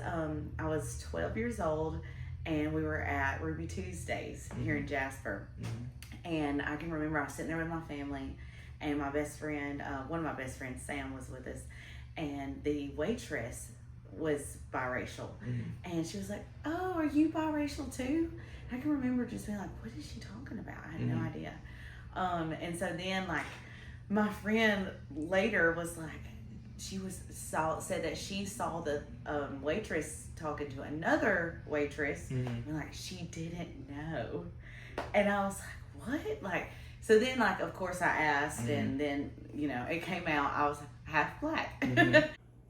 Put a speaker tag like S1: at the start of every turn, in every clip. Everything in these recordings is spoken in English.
S1: I was 12 years old, and we were at Ruby Tuesdays here in Jasper. And I can remember I was sitting there with my family, and my best friend, one of my best friends, Sam, was with us, and the waitress was biracial. And she was like, "Oh, are you biracial too?" I can remember just being like, "What is she talking about?" I had no idea. And so then, like, my friend later was like, said that she saw the waitress talking to another waitress, and like she didn't know. And I was like, "What?" Like, so then, like, of course I asked, and then, you know, it came out I was half black.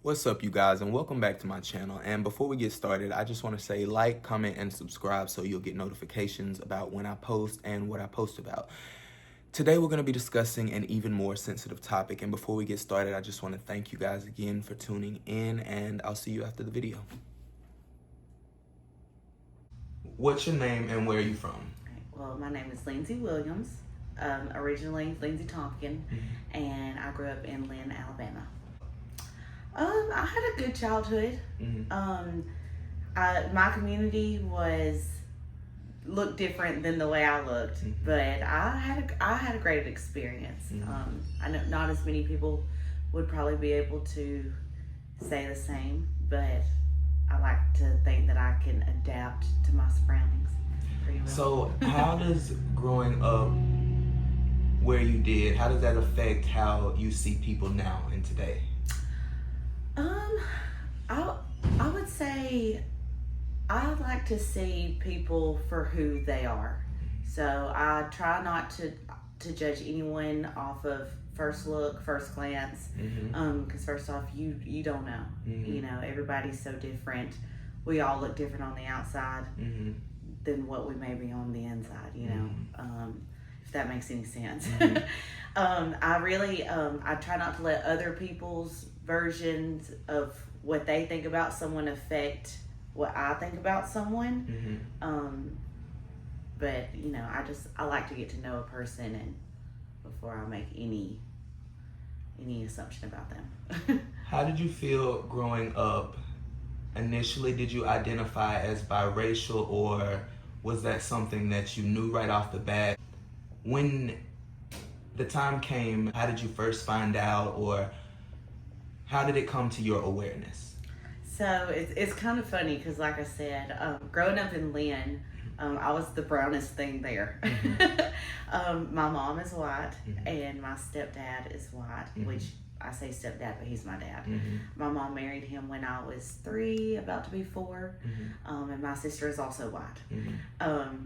S2: What's up, you guys, and welcome back to my channel. And before we get started, I just want to say like, comment, and subscribe so you'll get notifications about when I post and what I post about. Today we're going to be discussing an even more sensitive topic, and before we get started, I just want to thank you guys again for tuning in, and I'll see you after the video. What's your name and where are you from?
S1: Well, my name is Lindsay Williams, originally Lindsay Tompkin, and I grew up in Lynn, Alabama. I had a good childhood. My community looked different than the way I looked, but I had a great experience. I know not as many people would probably be able to say the same, but I like to think that I can adapt to my surroundings pretty well.
S2: So how does growing up where you did, how does that affect how you see people now and today?
S1: I would say I like to see people for who they are. So I try not to judge anyone off of first look, first glance, because first off, you don't know. You know, everybody's so different. We all look different on the outside than what we may be on the inside, you know, if that makes any sense. I try not to let other people's versions of what they think about someone affect what I think about someone. But you know, I like to get to know a person and before I make any assumption about them.
S2: How did you feel growing up? Initially, did you identify as biracial, or was that something that you knew right off the bat? When the time came, how did you first find out, or how did it come to your awareness?
S1: So it's kind of funny because, like I said, growing up in Lynn, I was the brownest thing there. My mom is white, and my stepdad is white, which I say stepdad, but he's my dad. My mom married him when I was 3, about to be 4, and my sister is also white.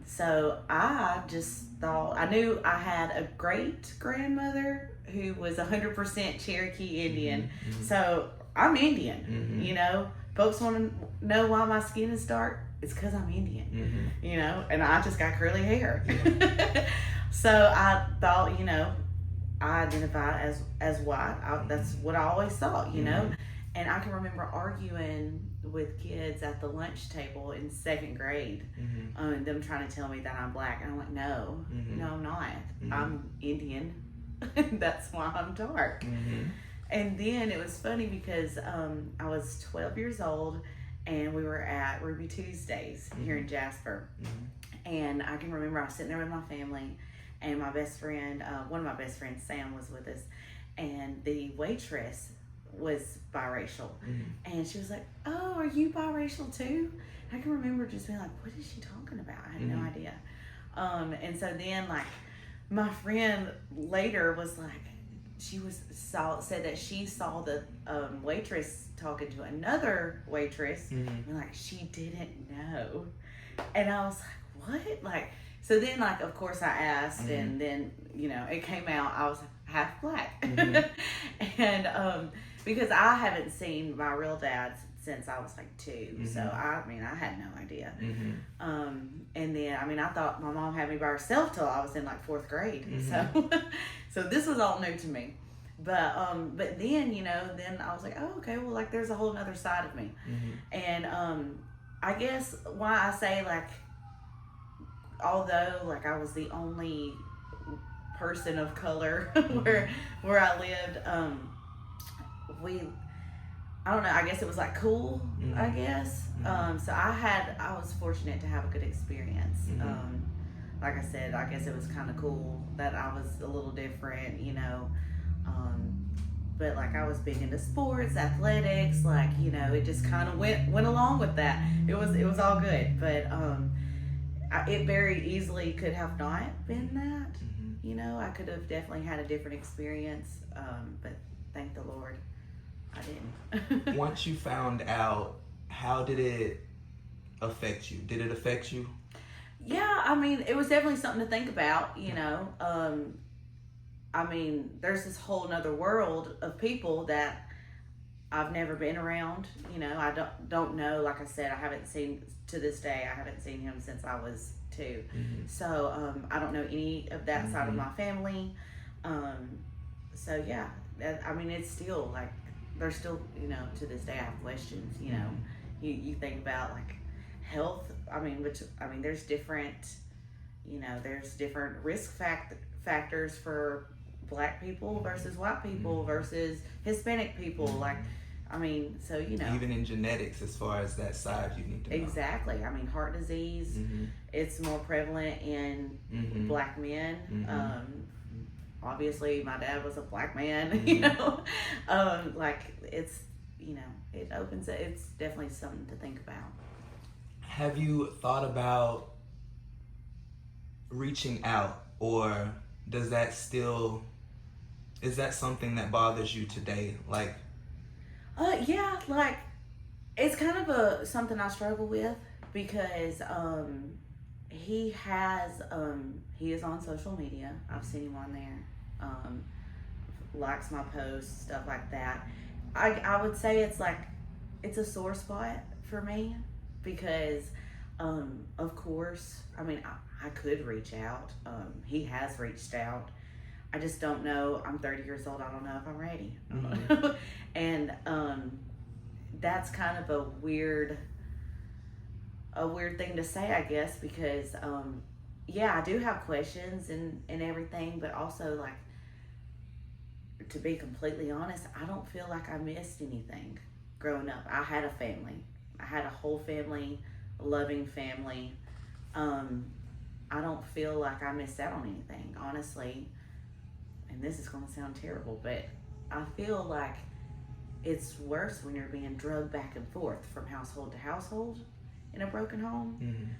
S1: So I just thought, I knew I had a great grandmother who was 100% Cherokee Indian. So I'm Indian, you know. Folks want to know why my skin is dark. It's because I'm Indian, you know, and I just got curly hair. So I thought, you know, I identify as white. That's what I always thought, you know. And I can remember arguing with kids at the lunch table in 2nd grade, and them trying to tell me that I'm black. And I'm like, no, I'm not. I'm Indian. That's why I'm dark. And then it was funny because I was 12 years old, and we were at Ruby Tuesdays here in Jasper. And I can remember I was sitting there with my family, and my best friend, one of my best friends, Sam, was with us, and the waitress was biracial. And she was like, "Oh, are you biracial too?" I can remember just being like, "What is she talking about?" I had no idea. And so then, like, my friend later was like, said that she saw the waitress talking to another waitress, and like she didn't know. And I was like, "What?" Like, so then, like, of course I asked, and then, you know, it came out I was half black. And because I haven't seen my real dad since I was like 2, so I mean I had no idea. And then, I mean, I thought my mom had me by herself till I was in like 4th grade. So this was all new to me. But then, you know, then I was like, oh, okay, well, like, there's a whole other side of me. And I guess why I say, like, although, like, I was the only person of color where I lived, I don't know, I guess it was like cool, I guess. So I was fortunate to have a good experience. Like I said, I guess it was kind of cool that I was a little different, you know. But like I was big into sports, athletics, like, you know, it just kind of went along with that. It was all good, but it very easily could have not been that. You know, I could have definitely had a different experience, but thank the Lord I didn't.
S2: Once you found out, how did it affect you? Did it affect you?
S1: Yeah, I mean, it was definitely something to think about, you know. I mean, there's this whole nother world of people that I've never been around. You know, I don't know. Like I said, I haven't seen, to this day, I haven't seen him since I was 2. So I don't know any of that side of my family. So yeah, I mean, it's still like, there's still, you know, to this day I have questions. You know, you think about like health. I mean, there's different, you know, there's different risk factors for Black people versus white people versus Hispanic people. Like, I mean, so, you know,
S2: even in genetics, as far as that side, you need to know.
S1: Exactly. I mean, heart disease, it's more prevalent in Black men. Obviously, my dad was a Black man. You know, like it's, you know, it's definitely something to think about.
S2: Have you thought about reaching out, or is that something that bothers you today? Like,
S1: yeah, like it's kind of something I struggle with because he is on social media. I've seen him on there. Likes my posts, stuff like that. I would say it's a sore spot for me because of course, I mean, I could reach out. He has reached out. I just don't know. I'm 30 years old. I don't know if I'm ready. And that's kind of a weird thing to say, I guess, because yeah, I do have questions and everything, but also, like, to be completely honest, I don't feel like I missed anything growing up. I had a family. I had a whole family, a loving family. I don't feel like I missed out on anything, honestly. And this is going to sound terrible, but I feel like it's worse when you're being drugged back and forth from household to household in a broken home.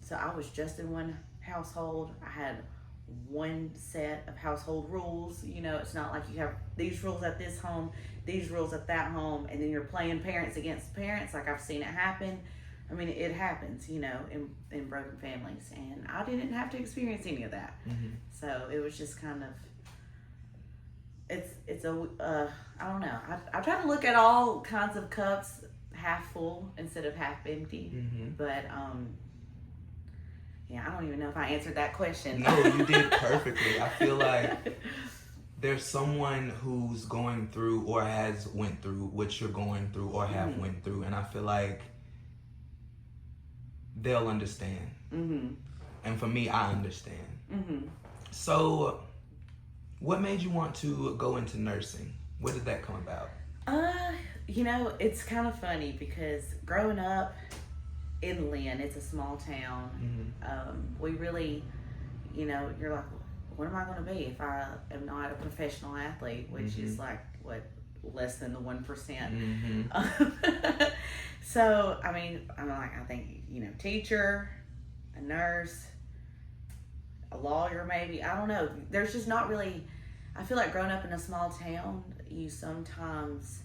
S1: So I was just in one household. I had one set of household rules. You know, it's not like you have these rules at this home, these rules at that home, and then you're playing parents against parents. Like, I've seen it happen. I mean, it happens, you know, in broken families, and I didn't have to experience any of that. So it was just kind of, it's I don't know. I try to look at all kinds of cups half full instead of half empty. But yeah, I don't even know if I answered that question.
S2: No, you did perfectly. I feel like there's someone who's going through or has went through what you're going through or have went through, and I feel like they'll understand. And for me, I understand. So what made you want to go into nursing? Where did that come about?
S1: You know, it's kind of funny because growing up in Lynn, it's a small town. We really, you know, you're like, what am I going to be if I am not a professional athlete, which is like, what, less than the 1%. So, I mean, I think, you know, teacher, a nurse, a lawyer maybe. I don't know. There's just not really, I feel like growing up in a small town, you sometimes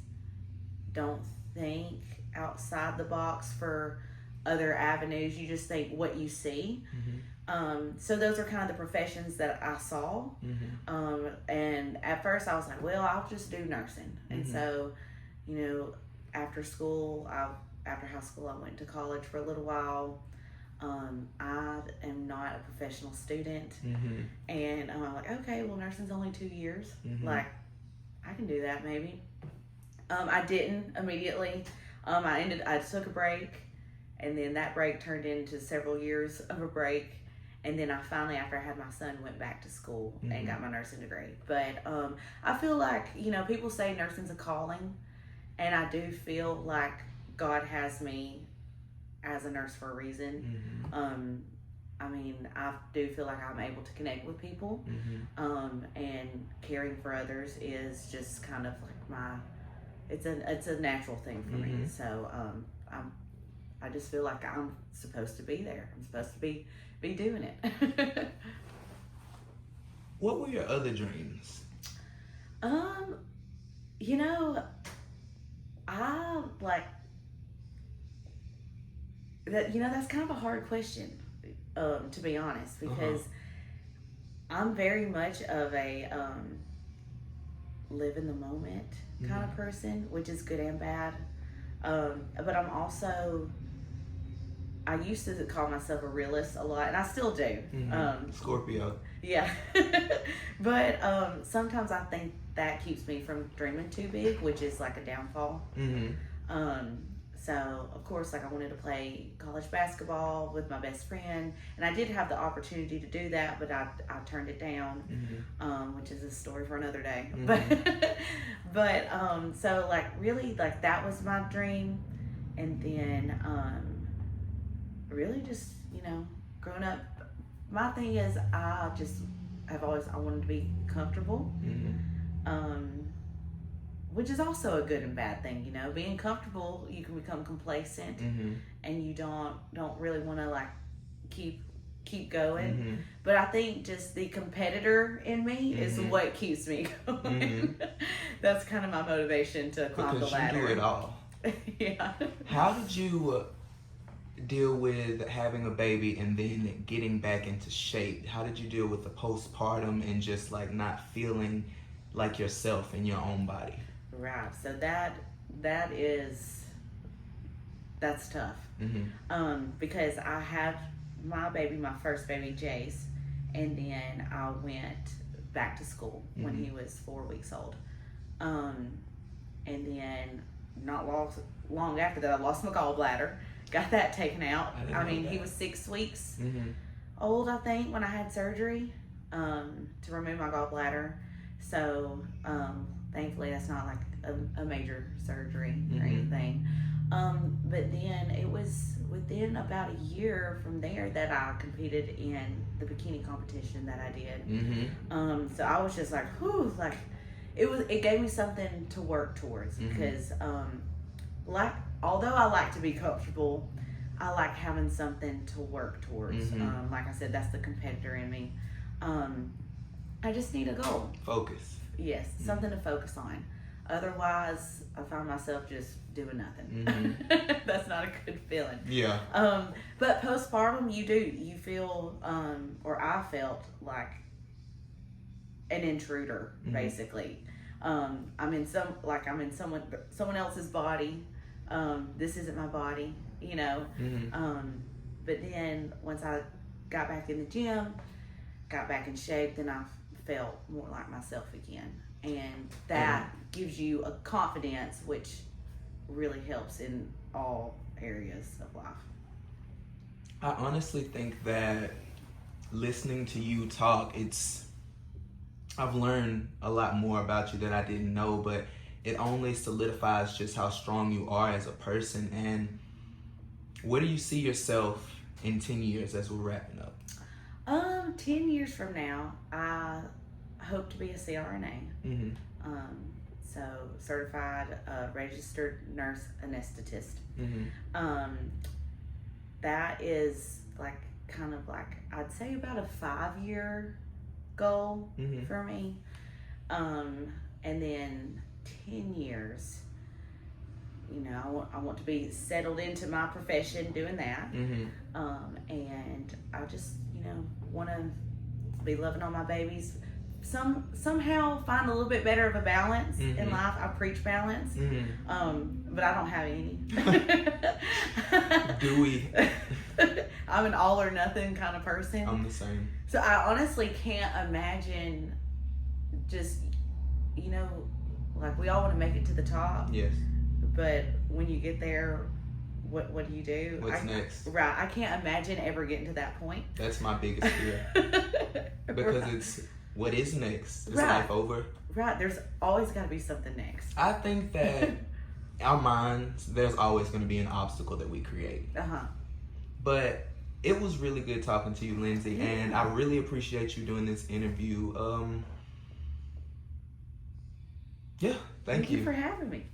S1: don't think outside the box for other avenues. You just think what you see. So those are kind of the professions that I saw. And at first I was like, well, I'll just do nursing. And so, you know, after school, after high school, I went to college for a little while. I am not a professional student. And I'm like, okay, well, nursing's only 2 years. Like, I can do that maybe. I didn't immediately. I took a break, and then that break turned into several years of a break. And then I finally, after I had my son, went back to school and got my nursing degree. But I feel like, you know, people say nursing's a calling. And I do feel like God has me as a nurse for a reason. I mean, I do feel like I'm able to connect with people, and caring for others is just kind of like it's a natural thing for me. So I just feel like I'm supposed to be there. I'm supposed to be doing it.
S2: What were your other dreams?
S1: You know, I like that. You know, that's kind of a hard question, to be honest, because I'm very much of a live in the moment kind of person, which is good and bad. But I'm also, I used to call myself a realist a lot, and I still do.
S2: Scorpio.
S1: Yeah. But sometimes I think that keeps me from dreaming too big, which is like a downfall. So of course, like I wanted to play college basketball with my best friend, and I did have the opportunity to do that, but I turned it down, which is a story for another day. But so like really like that was my dream, and then really just, you know, growing up, my thing is I wanted to be comfortable. Which is also a good and bad thing, you know. Being comfortable, you can become complacent, and you don't really want to like keep going. But I think just the competitor in me is what keeps me going. That's kind of my motivation to climb the ladder.
S2: You do it all.
S1: Yeah.
S2: How did you deal with having a baby and then getting back into shape? How did you deal with the postpartum and just like not feeling like yourself in your own body?
S1: Right. So that's tough. Because I had my first baby, Jace, and then I went back to school when he was 4 weeks old. And then not long after that, I lost my gallbladder, got that taken out. I mean, he was 6 weeks old, I think, when I had surgery to remove my gallbladder. So thankfully that's not like a major surgery or anything. But then it was within about a year from there that I competed in the bikini competition that I did. So I was just like, whew, like it gave me something to work towards, because like although I like to be comfortable, I like having something to work towards. Like I said, that's the competitor in me. I just need a goal.
S2: Focus.
S1: Yes, something to focus on. Otherwise, I find myself just doing nothing. That's not a good feeling.
S2: Yeah.
S1: But postpartum, you feel, or I felt like an intruder, basically. I'm in someone else's body. This isn't my body, you know. But then once I got back in the gym, got back in shape, then I felt more like myself again, and that gives you a confidence which really helps in all areas of life.
S2: I honestly think that listening to you talk, I've learned a lot more about you that I didn't know, but it only solidifies just how strong you are as a person. And where do you see yourself in 10 years as we're wrapping up?
S1: 10 years from now, I hope to be a CRNA. So certified registered nurse anesthetist. That is like kind of like, I'd say about a 5-year goal for me. And then 10 years, you know, I want to be settled into my profession doing that. And I just, you know, want to be loving on my babies. Somehow find a little bit better of a balance in life. I preach balance, but I don't have any.
S2: Do we?
S1: I'm an all or nothing kind of person.
S2: I'm the same.
S1: So I honestly can't imagine just, you know, like we all want to make it to the top.
S2: Yes.
S1: But when you get there, what do you do?
S2: What's next?
S1: Right. I can't imagine ever getting to that point.
S2: That's my biggest fear. Because it's, what is next? Is
S1: Right.
S2: life over?
S1: Right. There's always got to be something next.
S2: I think that our minds, there's always going to be an obstacle that we create. But it was really good talking to you, Lindsay, and I really appreciate you doing this interview. Yeah, thank you
S1: for having me.